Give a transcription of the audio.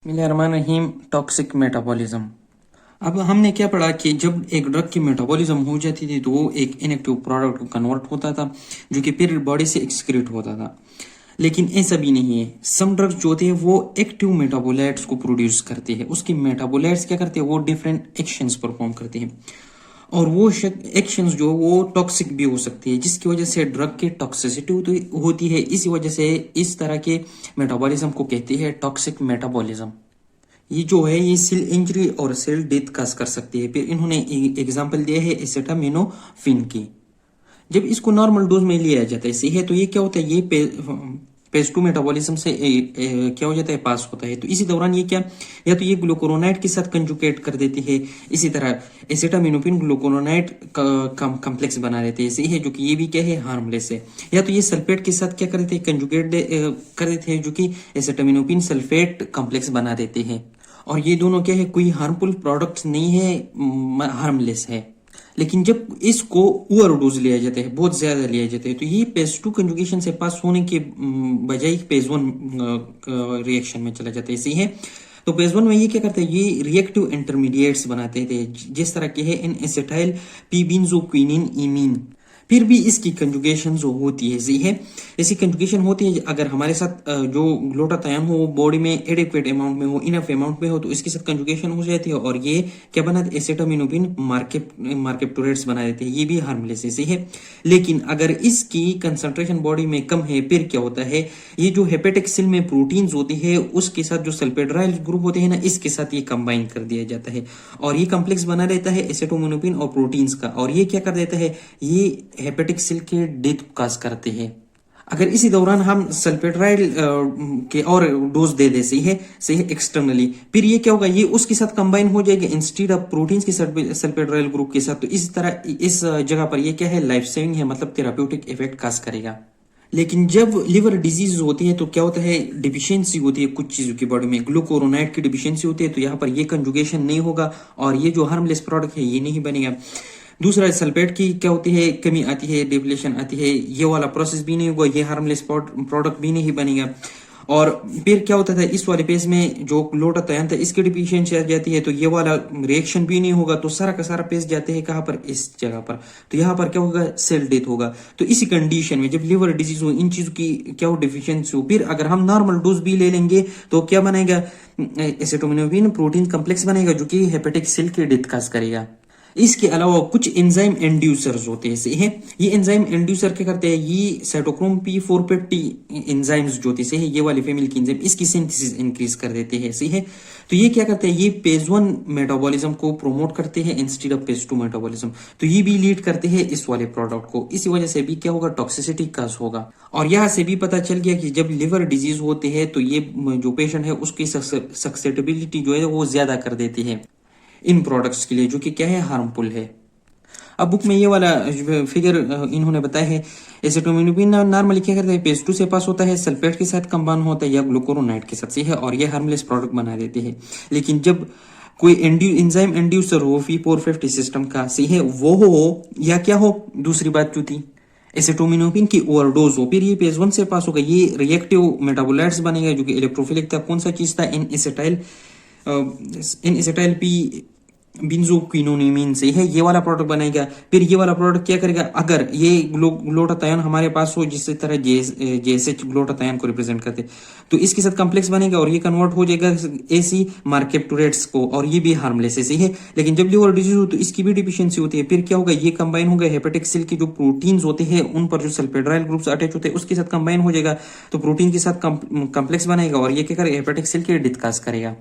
बिस्मिल्लाहिर्रहमानिर्रहीम। Toxic metabolism. अब हमने क्या पढ़ा कि जब एक ड्रग की मेटाबॉलिज्म हो जाती थी तो वो एक इनएक्टिव प्रोडक्ट को कन्वर्ट होता था जो कि फिर बॉडी से एक्सक्रीट होता था। लेकिन ऐसा भी नहीं है। सम ड्रग्स जो होते हैं वो एक्टिव मेटाबोलाइट्स को प्रोड्यूस करते हैं। उसकी मेटाबोलाइट्स क्या करते हैं, वो डिफरेंट एक्शंस परफॉर्म करते हैं और वो एक्शंस जो वो टॉक्सिक भी हो सकती है, जिसकी वजह से ड्रग की टॉक्सिसिटी होती है। इसी वजह से इस तरह के मेटाबॉलिज्म को कहते हैं टॉक्सिक मेटाबॉलिज्म। ये जो है ये सेल इंजरी और सेल डेथ काज कर सकती है। फिर इन्होंने एग्जांपल दिया है एसिटामिनोफेन की। जब इसको नॉर्मल डोज में लिया जाता है, सही है, तो ये क्या होता है, ये पेज टू मेटाबॉलिज्म से क्या हो जाता है, पास होता है। तो इसी दौरान ये क्या, या तो ये ग्लूकोरोनाइड के साथ कंजुगेट कर देती है, इसी तरह एसिटामिनोफेन ग्लूकोरोनाइड कॉम्प्लेक्स बना देते हैं, सही है, जो कि ये भी क्या है, हार्मलेस है। या तो ये सल्फेट के साथ क्या कर देते हैं, कंजुगेट कर देते हैं, जो कि एसिटामिनोफेन सल्फेट कॉम्प्लेक्स बना देते हैं। और ये दोनों क्या है, कोई हार्मफुल प्रोडक्ट्स नहीं है, हार्मलेस है। लेकिन जब इसको ओवरडोज लिया जाता है, बहुत ज्यादा लिया जाता है, तो ये पेज टू कंजुगेशन से पास होने के बजाय पेज वन रिएक्शन में चला जाता है, सही है। तो पेज वन में ये क्या करते हैं, ये रिएक्टिव इंटरमीडिएट्स बनाते थे, जिस तरह के है इन एसिटाइल पी बेंजोक्विनिन इमीन। फिर भी इसकी कंजुगेशन जो होती है, सही है, ऐसी कंजुगेशन होती है अगर हमारे साथ जो ग्लूटाथायोन हो वो बॉडी में एडिक्वेट अमाउंट में हो, इनफ अमाउंट में हो, तो इसके साथ कंजुगेशन हो जाती है और ये क्या बनाते हैं, एसिटामिनोफेन मार्केप्टोरेट्स बना देते हैं। ये भी हार्मलेस है, सही है। लेकिन अगर इसकी कंसंट्रेशन बॉडी में कम है, फिर क्या होता है, ये जो हेपेटिक सेल में प्रोटीन्स होती है उसके साथ जो सल्फेड्राइल ग्रुप होते हैं ना, इसके साथ ये कंबाइन कर दिया जाता है और ये कॉम्प्लेक्स बना रहता है एसिटामिनोफेन और प्रोटीन्स का। और ये क्या कर देता है, ये हेपेटिक सेल के डेथ काज करते हैं। अगर इसी दौरान हम सल्फेट्राइल के और डोज दे दे, सही है एक्सटर्नली, फिर ये क्या होगा, ये उसके साथ कंबाइन हो जाएगा इंस्टेड ऑफ प्रोटीन्स के सल्फेट्राइल ग्रुप के साथ। तो इस तरह इस जगह पर ये क्या है, लाइफ सेविंग है, मतलब थेराप्यूटिक इफेक्ट काज करेगा। लेकिन जब लिवर डिजीज होती है तो क्या होता है, डिफिशियंसी होती है कुछ चीजों की बॉडी में, ग्लूकोरोनाइड की डिफिशियंसी होती है, तो यहाँ पर ये कंजुगेशन नहीं होगा और ये जो हार्मलेस प्रोडक्ट है ये नहीं बनेगा। दूसरा, सल्फेट की क्या होती है, कमी आती है, डिप्लेशन आती है, ये वाला प्रोसेस भी नहीं होगा, ये हार्मलेस प्रोडक्ट भी नहीं बनेगा। और फिर क्या होता था, इस वाले पेज में जो ग्लूटाथायोन था इसकी डिफिशियंसी आ जाती है, तो ये वाला रिएक्शन भी नहीं होगा। तो सारा का सारा पेज जाते हैं कहाँ पर, इस जगह पर। तो यहाँ पर क्या होगा, सेल डेथ होगा। तो इसी कंडीशन में जब लिवर डिजीज हो, इन चीजों की क्या हो, डिफिशियंसी हो, फिर अगर हम नॉर्मल डोज भी ले लेंगे तो क्या बनेगा, एसिटामिनोफेन प्रोटीन कॉम्प्लेक्स बनेगा जो कि हेपेटिक सेल की डेथ काज करेगा। इसके अलावा कुछ एंजाइम इंड्यूसर्स होते हैं, सही है। ये एंजाइम इंड्यूसर क्या करते हैं, ये साइटोक्रोम P450 एंजाइम्स जो होती है, ये वाली फैमिली की एंजाइम, इसकी सिंथेसिस इंक्रीज कर देते हैं, सही है। तो ये क्या करते हैं, ये पेज वन मेटाबॉलिज्म को प्रोमोट करते हैं instead of phase two metabolism. तो ये भी लीड करते हैं इस वाले प्रोडक्ट को। इसी वजह से भी क्या होगा, टॉक्सिसिटी काज होगा। और यहाँ से भी पता चल गया कि जब लिवर डिजीज होते हैं तो ये जो पेशेंट है उसकी ससेप्टिबिलिटी जो है वो ज्यादा कर देती है इन प्रोडक्ट्स के लिए, जो कि क्या है, हार्मफुल है। अब बुक में ये वाला फिगर इन्होंने बताया है, एसिटामिनोफेन नॉर्मली क्या करता है, पेज टू से पास होता है, सल्फेट के साथ कंबाइन होता है या ग्लूकोरोनाइड के साथ, सही है, और ये हार्मलेस प्रोडक्ट बना देते हैं। लेकिन जब कोई एंजाइम इंड्यूसर हो P450 सिस्टम का, सही है, वो हो या क्या हो, दूसरी बात जो थी एसिटामिनोफेन की ओवरडोज हो, फिर ये पेज वन से पास होगा, ये रिएक्टिव मेटाबोलाइट्स बनेगा जो कि इलेक्ट्रोफिलिक था। कौन सा चीज था, इन एसिटाइल पी बेंजोक्विनोनिमीन से है, ये वाला प्रोडक्ट बनेगा। फिर ये वाला प्रोडक्ट क्या करेगा, अगर ये ग्लूटाथायोन हमारे पास हो, जिस तरह जेएसएच ग्लूटाथायोन को रिप्रेजेंट करते, तो इसके साथ कॉम्प्लेक्स बनेगा और ये कन्वर्ट हो जाएगा एसी मार्केप्टोरेट्स को, और ये भी हार्मलेस है, सही है। लेकिन जब लिवर डिजीज हो तो इसकी भी डिफिशियंसी होती है, फिर क्या होगा, ये कंबाइन होगा हेपेटिक सेल के जो प्रोटीन्स होते हैं उन पर जो सल्फेड्राइल ग्रुप्स अटैच होते हैं उसके साथ कंबाइन हो जाएगा, तो प्रोटीन के साथ कॉम्प्लेक्स बनेगा और ये क्या करेगा, हेपेटिक सेल की डेथ काज करेगा।